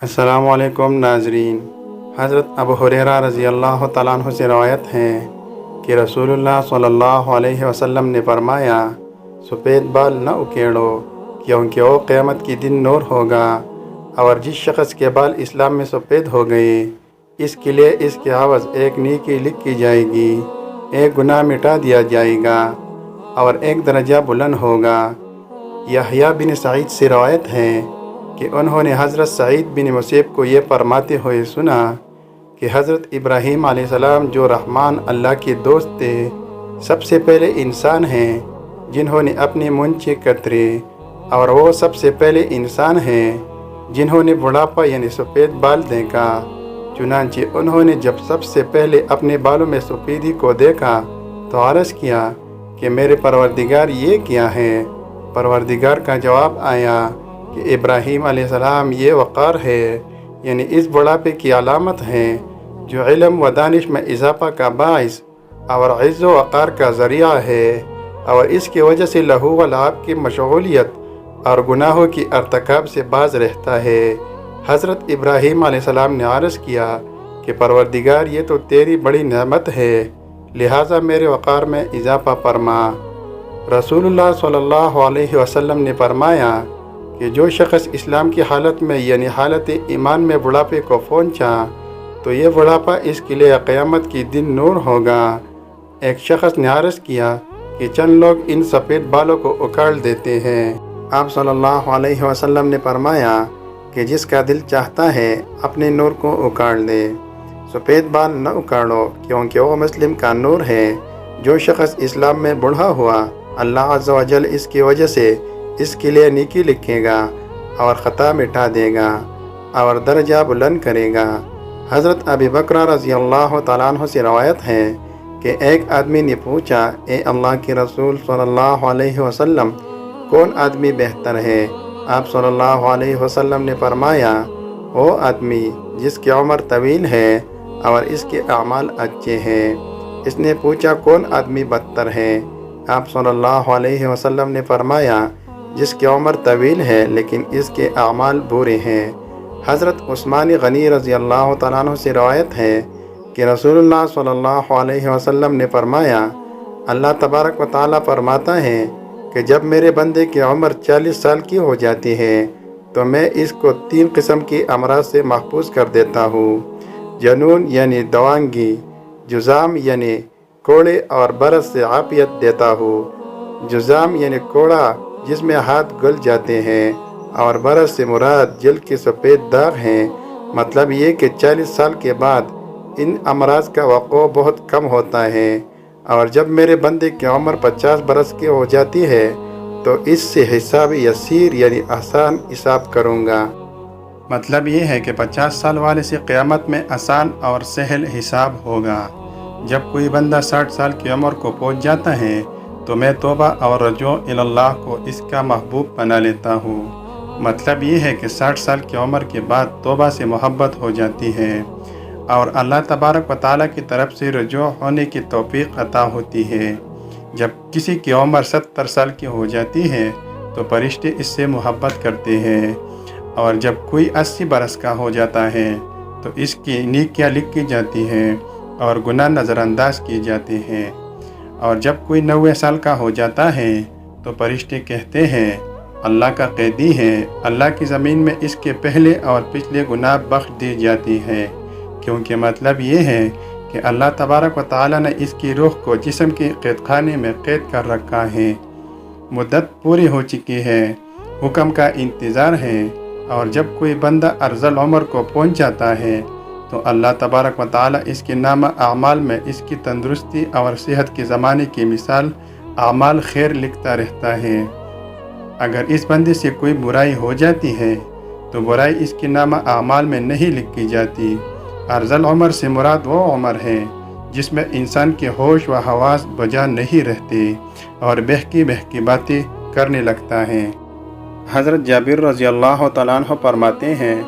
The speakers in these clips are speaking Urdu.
السلام علیکم ناظرین۔ حضرت ابو ہریرہ رضی اللہ تعالیٰ عنہ سے روایت ہے کہ رسول اللہ صلی اللہ علیہ وسلم نے فرمایا، سفید بال نہ اکیڑو کیونکہ وہ قیامت کی دن نور ہوگا، اور جس شخص کے بال اسلام میں سفید ہو گئے اس کے لیے اس کے عوض ایک نیکی لکھی جائے گی، ایک گناہ مٹا دیا جائے گا اور ایک درجہ بلند ہوگا۔ یحییٰ بن سعید سے روایت ہے کہ انہوں نے حضرت سعید بن مسیب کو یہ فرماتے ہوئے سنا کہ حضرت ابراہیم علیہ السلام جو رحمان اللہ کے دوست تھے، سب سے پہلے انسان ہیں جنہوں نے اپنے منچے کترے، اور وہ سب سے پہلے انسان ہیں جنہوں نے بڑھاپا یعنی سفید بال دیکھا۔ چنانچہ انہوں نے جب سب سے پہلے اپنے بالوں میں سفیدی کو دیکھا تو عرض کیا کہ میرے پروردگار یہ کیا ہے؟ پروردگار کا جواب آیا کہ ابراہیم علیہ السلام یہ وقار ہے، یعنی اس بڑھاپے کی علامت ہے جو علم و دانش میں اضافہ کا باعث اور عز و وقار کا ذریعہ ہے، اور اس کی وجہ سے لہو و لعب کی مشغولیت اور گناہوں کی ارتکاب سے باز رہتا ہے۔ حضرت ابراہیم علیہ السلام نے عرض کیا کہ پروردگار یہ تو تیری بڑی نعمت ہے، لہٰذا میرے وقار میں اضافہ فرما۔ رسول اللہ صلی اللہ علیہ وسلم نے فرمایا کہ جو شخص اسلام کی حالت میں یعنی حالت ایمان میں بڑھاپے کو پہنچا تو یہ بڑھاپا اس کے لیے قیامت کی دن نور ہوگا۔ ایک شخص نے عرض کیا کہ چند لوگ ان سفید بالوں کو اکھاڑ دیتے ہیں۔ آپ صلی اللہ علیہ وسلم نے فرمایا کہ جس کا دل چاہتا ہے اپنے نور کو اکھاڑ دے۔ سفید بال نہ اکھاڑو کیونکہ وہ مسلم کا نور ہے۔ جو شخص اسلام میں بڑھا ہوا، اللہ عز و جل اس کی وجہ سے اس کے لیے نیکی لکھے گا اور خطا مٹا دے گا اور درجہ بلند کرے گا۔ حضرت ابی بکر رضی اللہ تعالیٰ عنہ سے روایت ہے کہ ایک آدمی نے پوچھا، اے اللہ کے رسول صلی اللہ علیہ وسلم، کون آدمی بہتر ہے؟ آپ صلی اللہ علیہ وسلم نے فرمایا، وہ آدمی جس کی عمر طویل ہے اور اس کے اعمال اچھے ہیں۔ اس نے پوچھا، کون آدمی بدتر ہے؟ آپ صلی اللہ علیہ وسلم نے فرمایا، جس کی عمر طویل ہے لیکن اس کے اعمال برے ہیں۔ حضرت عثمان غنی رضی اللہ تعالیٰ عنہ سے روایت ہے کہ رسول اللہ صلی اللہ علیہ وسلم نے فرمایا، اللہ تبارک و تعالیٰ فرماتا ہے کہ جب میرے بندے کی عمر 40 سال کی ہو جاتی ہے تو میں اس کو 3 قسم کی امراض سے محفوظ کر دیتا ہوں، جنون یعنی دوانگی، جزام یعنی کوڑے اور برس سے عافیت دیتا ہوں۔ جزام یعنی کوڑا جس میں ہاتھ گل جاتے ہیں، اور برس سے مراد جلد کے سفید داغ ہیں۔ مطلب یہ کہ 40 سال کے بعد ان امراض کا وقوع بہت کم ہوتا ہے، اور جب میرے بندے کی عمر 50 برس کی ہو جاتی ہے تو اس سے حساب یسیر یعنی آسان حساب کروں گا۔ مطلب یہ ہے کہ 50 سال والے سے قیامت میں آسان اور سہل حساب ہوگا۔ جب کوئی بندہ 60 سال کی عمر کو پہنچ جاتا ہے تو میں توبہ اور رجوع اللہ کو اس کا محبوب بنا لیتا ہوں۔ مطلب یہ ہے کہ 60 سال کی عمر کے بعد توبہ سے محبت ہو جاتی ہے اور اللہ تبارک و تعالیٰ کی طرف سے رجوع ہونے کی توفیق عطا ہوتی ہے۔ جب کسی کی عمر 70 سال کی ہو جاتی ہے تو فرشتے اس سے محبت کرتے ہیں، اور جب کوئی 80 برس کا ہو جاتا ہے تو اس کی نیکیاں لکھی جاتی ہیں اور گناہ نظر انداز کیے جاتے ہیں، اور جب کوئی 90 سال کا ہو جاتا ہے تو فرشتے کہتے ہیں اللہ کا قیدی ہے، اللہ کی زمین میں اس کے پہلے اور پچھلے گناہ بخش دی جاتی ہے، کیونکہ مطلب یہ ہے کہ اللہ تبارک و تعالیٰ نے اس کی روح کو جسم کے قید خانے میں قید کر رکھا ہے۔ مدت پوری ہو چکی ہے، حکم کا انتظار ہے، اور جب کوئی بندہ ارذل عمر کو پہنچ جاتا ہے تو اللہ تبارک و تعالیٰ اس کے نامہ اعمال میں اس کی تندرستی اور صحت کے زمانے کی مثال اعمال خیر لکھتا رہتا ہے۔ اگر اس بندے سے کوئی برائی ہو جاتی ہے تو برائی اس کے نامہ اعمال میں نہیں لکھی جاتی۔ ارذل عمر سے مراد وہ عمر ہے جس میں انسان کے ہوش و حواس بجا نہیں رہتے اور بہکی بہکی باتیں کرنے لگتا ہے۔ حضرت جابر رضی اللہ تعالیٰ عنہ فرماتے ہیں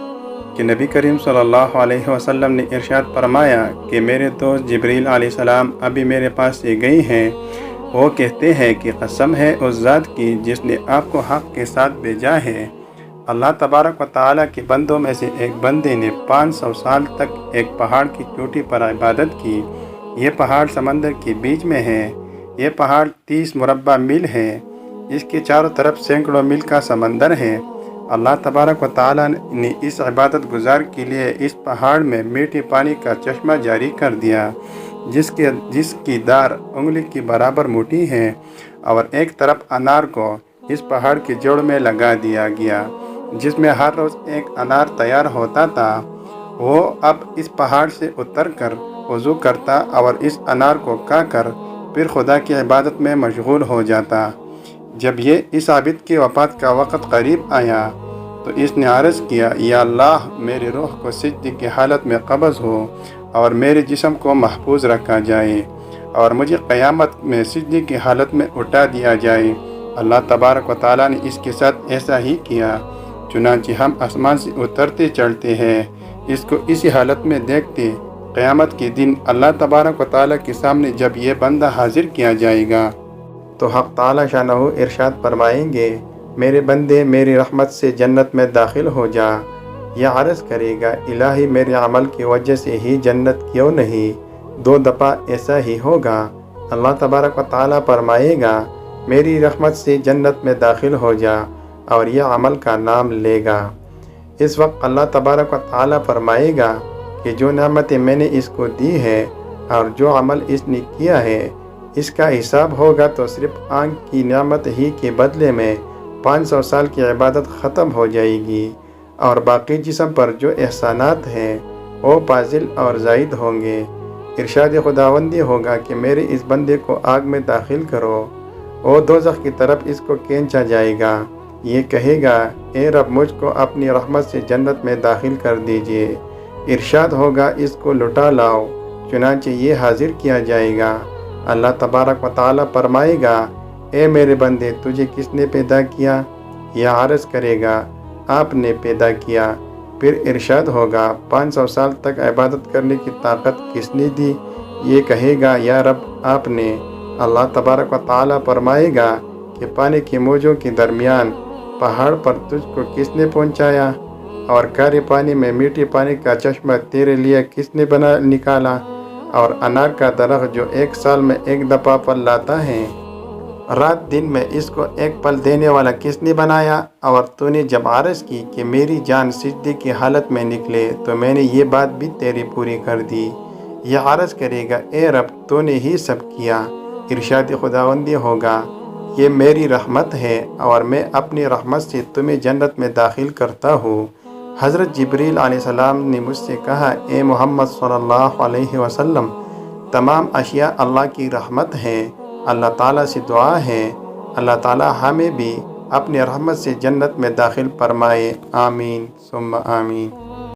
کہ نبی کریم صلی اللہ علیہ وسلم نے ارشاد فرمایا کہ میرے دوست جبریل علیہ السلام ابھی میرے پاس سے گئی ہیں۔ وہ کہتے ہیں کہ قسم ہے اس ذات کی جس نے آپ کو حق کے ساتھ بھیجا ہے، اللہ تبارک و تعالیٰ کے بندوں میں سے ایک بندے نے 500 سال تک ایک پہاڑ کی چوٹی پر عبادت کی۔ یہ پہاڑ سمندر کے بیچ میں ہے۔ یہ پہاڑ 30 مربع میل ہے۔ اس کے چاروں طرف سینکڑوں میل کا سمندر ہے۔ اللہ تبارک و تعالیٰ نے اس عبادت گزار کے لیے اس پہاڑ میں میٹھے پانی کا چشمہ جاری کر دیا، جس کی دار انگلی کے برابر موٹی ہے، اور ایک طرف انار کو اس پہاڑ کے جوڑ میں لگا دیا گیا، جس میں ہر روز ایک انار تیار ہوتا تھا۔ وہ اب اس پہاڑ سے اتر کر وضو کرتا اور اس انار کو کھا کر پھر خدا کی عبادت میں مشغول ہو جاتا۔ جب یہ اس عابد کی وفات کا وقت قریب آیا تو اس نے عرض کیا، یا اللہ، میری روح کو سجدے کی حالت میں قبض ہو اور میرے جسم کو محفوظ رکھا جائے اور مجھے قیامت میں سجدے کی حالت میں اٹھا دیا جائے۔ اللہ تبارک و تعالیٰ نے اس کے ساتھ ایسا ہی کیا۔ چنانچہ ہم آسمان سے اترتے چڑھتے ہیں، اس کو اسی حالت میں دیکھتے۔ قیامت کے دن اللہ تبارک و تعالیٰ کے سامنے جب یہ بندہ حاضر کیا جائے گا تو حق تعالیٰ شانہ ارشاد فرمائیں گے، میرے بندے میری رحمت سے جنت میں داخل ہو جا۔ یہ عرض کرے گا، الہی میرے عمل کی وجہ سے ہی جنت کیوں نہیں؟ 2 دفعہ ایسا ہی ہوگا۔ اللہ تبارک و تعالیٰ فرمائے گا، میری رحمت سے جنت میں داخل ہو جا، اور یہ عمل کا نام لے گا۔ اس وقت اللہ تبارک و تعالیٰ فرمائے گا کہ جو نعمتیں میں نے اس کو دی ہے اور جو عمل اس نے کیا ہے، اس کا حساب ہوگا تو صرف آنکھ کی نعمت ہی کے بدلے میں 500 سال کی عبادت ختم ہو جائے گی، اور باقی جسم پر جو احسانات ہیں وہ فاضل اور زائد ہوں گے۔ ارشاد خداوندی ہوگا کہ میرے اس بندے کو آگ میں داخل کرو۔ وہ دوزخ کی طرف اس کو کھینچا جائے گا۔ یہ کہے گا، اے رب، مجھ کو اپنی رحمت سے جنت میں داخل کر دیجئے۔ ارشاد ہوگا، اس کو لٹا لاؤ۔ چنانچہ یہ حاضر کیا جائے گا۔ اللہ تبارک و تعالیٰ فرمائے گا، اے میرے بندے، تجھے کس نے پیدا کیا؟ یہ عرض کرے گا، آپ نے پیدا کیا۔ پھر ارشاد ہوگا، 500 سال تک عبادت کرنے کی طاقت کس نے دی؟ یہ کہے گا، یا رب، آپ نے۔ اللہ تبارک و تعالیٰ فرمائے گا کہ پانی کے موجوں کے درمیان پہاڑ پر تجھ کو کس نے پہنچایا؟ اور کارے پانی میں میٹھے پانی کا چشمہ تیرے لیے کس نے نکالا؟ اور انار کا درخت جو 1 سال میں 1 دفعہ پھل لاتا ہے، رات دن میں اس کو 1 پھل دینے والا کس نے بنایا؟ اور تو نے جب عرض کی کہ میری جان سجدے کی حالت میں نکلے تو میں نے یہ بات بھی تیری پوری کر دی۔ یہ عرض کرے گا، اے رب، تو نے ہی سب کیا۔ ارشاد خداوندی ہوگا، یہ میری رحمت ہے اور میں اپنی رحمت سے تمہیں جنت میں داخل کرتا ہوں۔ حضرت جبریل علیہ السلام نے مجھ سے کہا، اے محمد صلی اللہ علیہ وسلم، تمام اشیاء اللہ کی رحمت ہے۔ اللہ تعالیٰ سے دعا ہے، اللہ تعالیٰ ہمیں بھی اپنی رحمت سے جنت میں داخل فرمائے۔ آمین ثم آمین۔